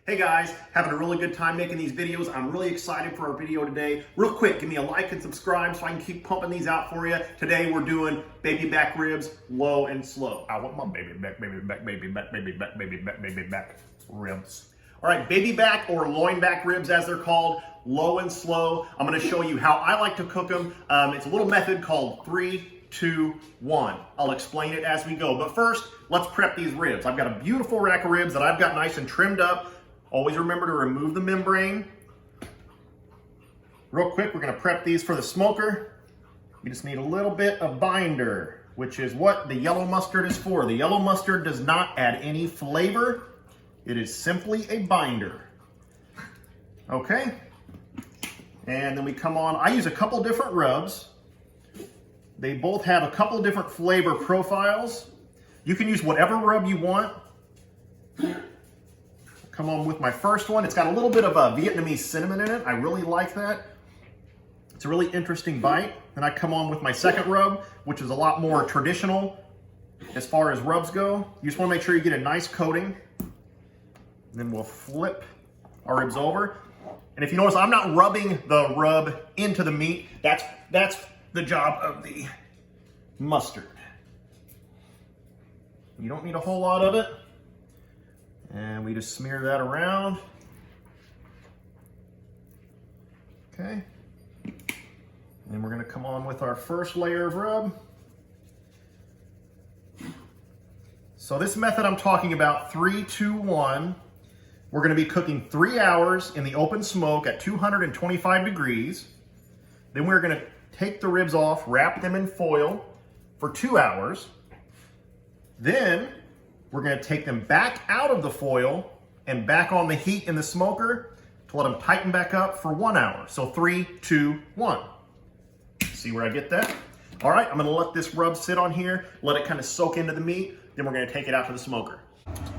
Hey guys, having a really good time making these videos. I'm really excited for our video today. Real quick, give me a like and subscribe so I can keep pumping these out for you. Today we're doing baby back ribs, low and slow. I want my baby back, baby back, baby back, baby back, baby back, baby back ribs. All right, baby back or loin back ribs as they're called, low and slow. I'm gonna show you how I like to cook them. It's a little method called 3, 2, 1. I'll explain it as we go. But first, let's prep these ribs. I've got a beautiful rack of ribs that I've got nice and trimmed up. Always remember to remove the membrane. Real quick, we're gonna prep these for the smoker. We just need a little bit of binder, which is what the yellow mustard is for. The yellow mustard does not add any flavor. It is simply a binder. Okay. And then we come on, I use a couple different rubs. They both have a couple different flavor profiles. You can use whatever rub you want. Come on with my first one. It's got a little bit of a Vietnamese cinnamon in it. I really like that. It's a really interesting bite. Then I come on with my second rub, which is a lot more traditional as far as rubs go. You just want to make sure you get a nice coating. Then we'll flip our ribs over. And if you notice, I'm not rubbing the rub into the meat. That's the job of the mustard. You don't need a whole lot of it. And we just smear that around. Okay. And we're gonna come on with our first layer of rub. So this method I'm talking about, 3, 2, 1, we're gonna be cooking 3 hours in the open smoke at 225 degrees. Then we're gonna take the ribs off, wrap them in foil for 2 hours. Then we're gonna take them back out of the foil and back on the heat in the smoker to let them tighten back up for 1 hour. So 3, 2, 1. See where I get that? All right, I'm gonna let this rub sit on here, let it kind of soak into the meat, then we're gonna take it out to the smoker.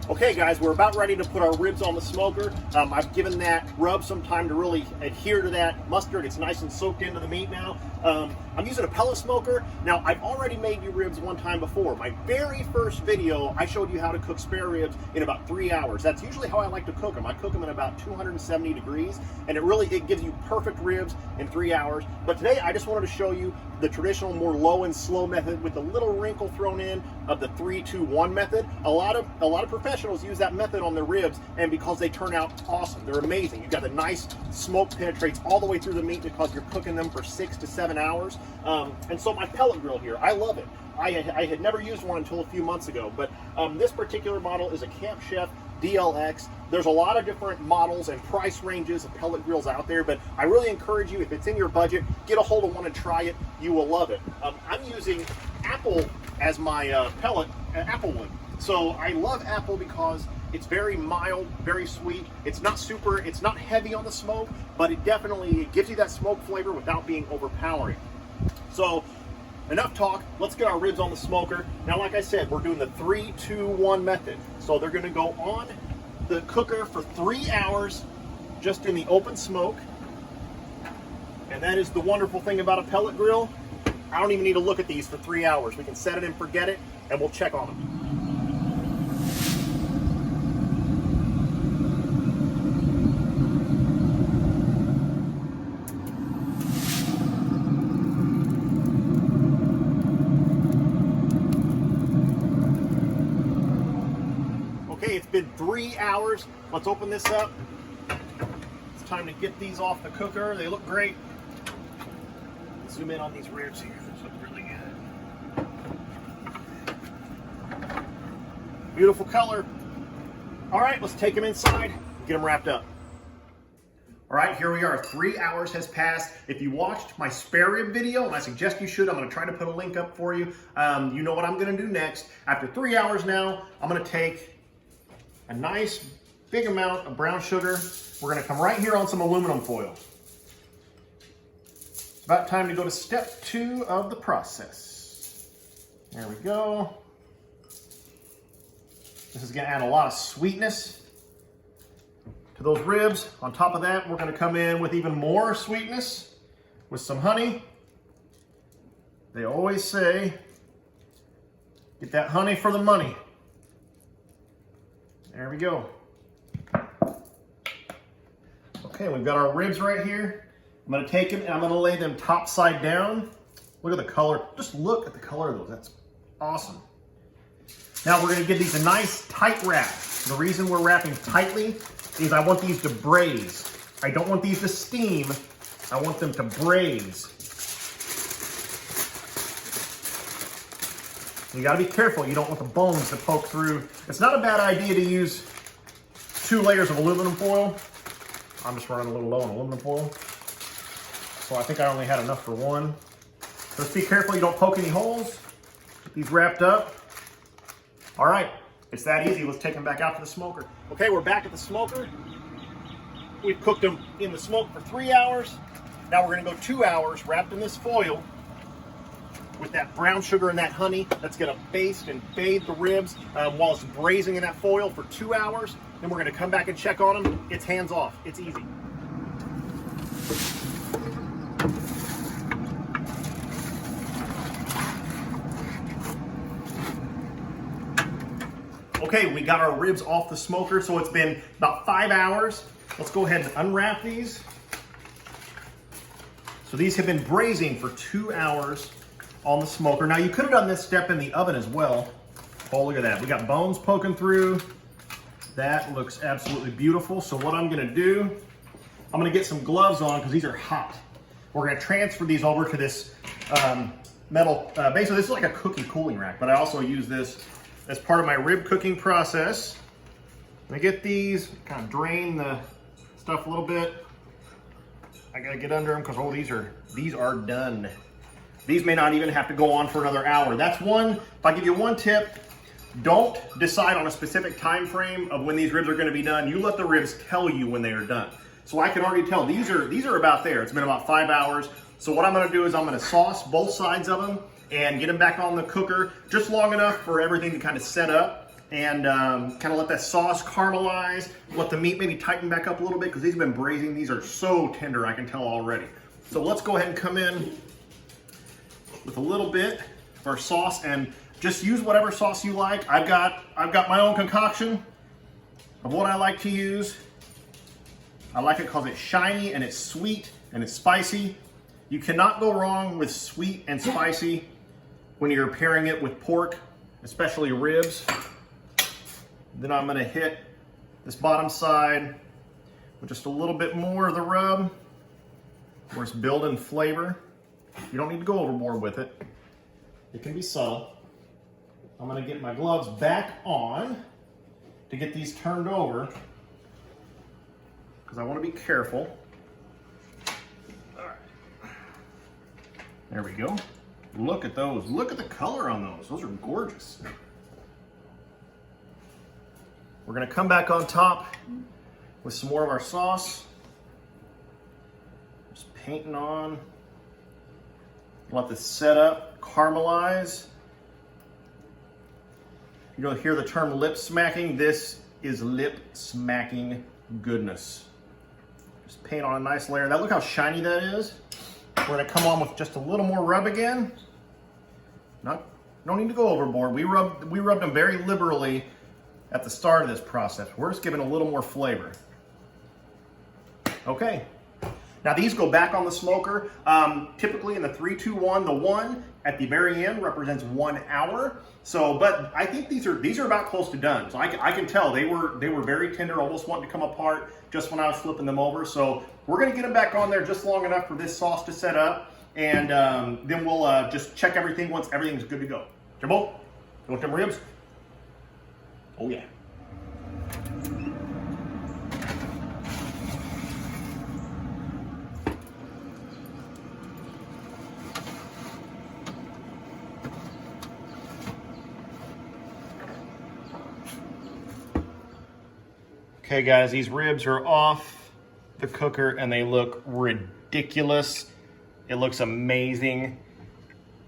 Okay guys, we're about ready to put our ribs on the smoker. I've given that rub some time to really adhere to that mustard. It's nice and soaked into the meat now. I'm using a pellet smoker. Now, I've already made you ribs one time before. My very first video, I showed you how to cook spare ribs in about 3 hours. That's usually how I like to cook them. I cook them in about 270 degrees, and it gives you perfect ribs in 3 hours. But today, I just wanted to show you the traditional, more low and slow method with a little wrinkle thrown in of the 3, 2, 1 method. A lot of professionals use that method on their ribs, and because they turn out awesome, they're amazing. You've got the nice smoke penetrates all the way through the meat because you're cooking them for 6 to 7 hours. And so my pellet grill here, I love it. I had never used one until a few months ago, but this particular model is a Camp Chef DLX. There's a lot of different models and price ranges of pellet grills out there, but I really encourage you, if it's in your budget, get a hold of one and try it. You will love it. I'm using apple as my pellet, applewood. So I love apple because it's very mild, very sweet. It's not heavy on the smoke, but it definitely gives you that smoke flavor without being overpowering. So enough talk, let's get our ribs on the smoker. Now, like I said, we're doing the 3, 2, 1 method. So they're gonna go on the cooker for 3 hours, just in the open smoke. And that is the wonderful thing about a pellet grill. I don't even need to look at these for 3 hours. We can set it and forget it, and we'll check on them. Okay, it's been 3 hours. Let's open this up. It's time to get these off the cooker. They look great. Zoom in on these ribs here. This looks really good. Beautiful color. All right, let's take them inside, get them wrapped up. All right, here we are. 3 hours has passed. If you watched my spare rib video, and I suggest you should, I'm gonna try to put a link up for you. You know what I'm gonna do next. After 3 hours now, I'm gonna take a nice big amount of brown sugar. We're gonna come right here on some aluminum foil. It's about time to go to step 2 of the process. There we go. This is gonna add a lot of sweetness to those ribs. On top of that, we're gonna come in with even more sweetness with some honey. They always say, get that honey for the money. There we go. Okay, we've got our ribs right here. I'm gonna take them and I'm gonna lay them top side down. Look at the color, just look at the color of those, that's awesome. Now we're gonna give these a nice tight wrap. The reason we're wrapping tightly is I want these to braise. I don't want these to steam, I want them to braise. You gotta be careful, you don't want the bones to poke through. It's not a bad idea to use 2 layers of aluminum foil. I'm just running a little low on aluminum foil. So I think I only had enough for 1. Just be careful you don't poke any holes. Get these wrapped up. All right, it's that easy. Let's take them back out to the smoker. Okay, we're back at the smoker. We've cooked them in the smoke for 3 hours. Now we're gonna go 2 hours wrapped in this foil with that brown sugar and that honey. That's gonna baste and bathe the ribs while it's braising in that foil for 2 hours. Then we're gonna come back and check on them. It's hands off, it's easy. Okay, we got our ribs off the smoker, so it's been about 5 hours. Let's go ahead and unwrap these. So these have been braising for 2 hours on the smoker. Now you could have done this step in the oven as well. Oh, look at that. We got bones poking through. That looks absolutely beautiful. So what I'm gonna do, I'm gonna get some gloves on because these are hot. We're gonna transfer these over to this metal, basically this is like a cookie cooling rack, but I also use this as part of my rib cooking process. I'm gonna get these, kind of drain the stuff a little bit. I gotta get under them because, oh, these are done. These may not even have to go on for another hour. That's one, if I give you one tip, don't decide on a specific time frame of when these ribs are gonna be done. You let the ribs tell you when they are done. So I can already tell, these are about there. It's been about 5 hours. So what I'm gonna do is I'm gonna sauce both sides of them and get them back on the cooker just long enough for everything to kind of set up and kind of let that sauce caramelize, let the meat maybe tighten back up a little bit because these have been braising. These are so tender, I can tell already. So let's go ahead and come in with a little bit of our sauce and just use whatever sauce you like. I've got my own concoction of what I like to use. I like it because it's shiny and it's sweet and it's spicy. You cannot go wrong with sweet and spicy when you're pairing it with pork, especially ribs. Then I'm gonna hit this bottom side with just a little bit more of the rub where it's building flavor. You don't need to go overboard with it. It can be subtle. I'm gonna get my gloves back on to get these turned over because I wanna be careful. All right. There we go. Look at those. Look at the color on those. Those are gorgeous. We're gonna come back on top with some more of our sauce. Just painting on. Let this set up, caramelize. You'll hear the term lip smacking. This is lip smacking goodness. Just paint on a nice layer. Now look how shiny that is. We're gonna come on with just a little more rub again. No need to go overboard. We rubbed them very liberally at the start of this process. We're just giving a little more flavor. Okay. Now these go back on the smoker, typically in the 3-2-1. The 1 at the very end represents 1 hour. So, but I think these are about close to done. So I can tell they were very tender, almost wanting to come apart just when I was flipping them over. So we're gonna get them back on there just long enough for this sauce to set up, and then we'll just check everything once everything's good to go. Jimbo, you want them ribs? Oh yeah. Okay guys, these ribs are off the cooker and they look ridiculous. It looks amazing.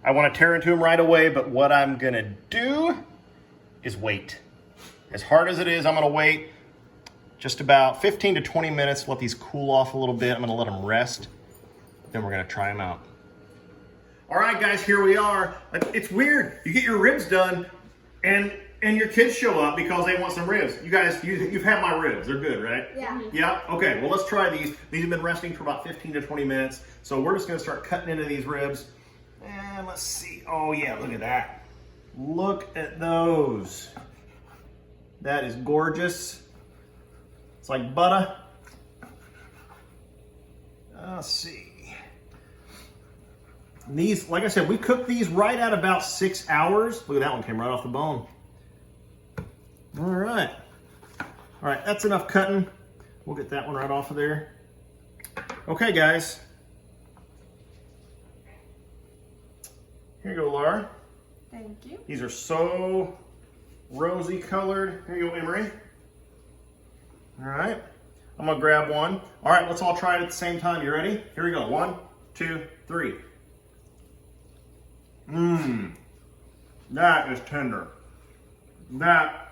I want to tear into them right away, but what I'm gonna do is wait. As hard as it is, I'm gonna wait just about 15 to 20 minutes, let these cool off a little bit. I'm gonna let them rest, then we're gonna try them out. All right guys, here we are. It's weird. You get your ribs done and And your kids show up because they want some ribs. You guys, you've had my ribs. They're good, right? Yeah. Yeah? Okay, well, let's try these. These have been resting for about 15 to 20 minutes. So we're just going to start cutting into these ribs. And let's see. Oh, yeah, look at that. Look at those. That is gorgeous. It's like butter. Let's see. These, like I said, we cooked these right at about 6 hours. Look at that one, came right off the bone. All right. All right, that's enough cutting. We'll get that one right off of there. Okay, guys. Here you go, Laura. Thank you. These are so rosy colored. Here you go, Emery. All right. I'm going to grab one. All right, let's all try it at the same time. You ready? Here we go. 1, 2, 3. Mmm. That is tender. That.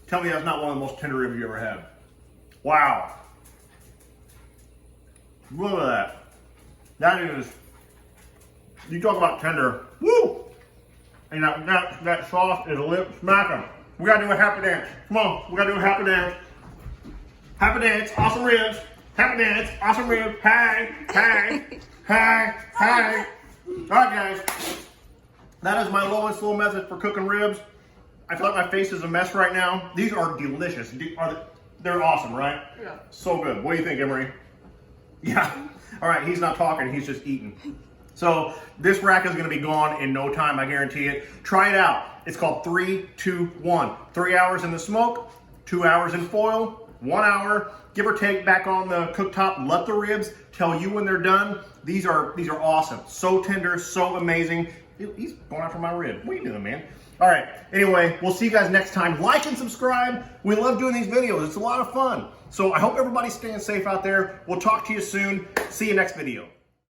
Tell me that's not one of the most tender ribs you ever had. Wow. Look at that. That is. You talk about tender. Woo! And that sauce is lip smacking. We gotta do a happy dance. Come on, we gotta do a happy dance. Happy dance, awesome ribs. Happy dance, awesome ribs. Hey, hey, hey, hey. All right, guys. That is my lowest slow method for cooking ribs. I feel like my face is a mess right now. These are delicious. They're awesome, right? Yeah. So good. What do you think, Emery? Yeah. All right, he's not talking. He's just eating. So this rack is going to be gone in no time. I guarantee it. Try it out. It's called 3, 2, 1. 3 hours in the smoke, 2 hours in foil, 1 hour, give or take, back on the cooktop. Let the ribs tell you when they're done. These are awesome. So tender, so amazing. He's going after my rib. What are you doing, man? All right. Anyway, we'll see you guys next time. Like and subscribe. We love doing these videos. It's a lot of fun. So I hope everybody's staying safe out there. We'll talk to you soon. See you next video.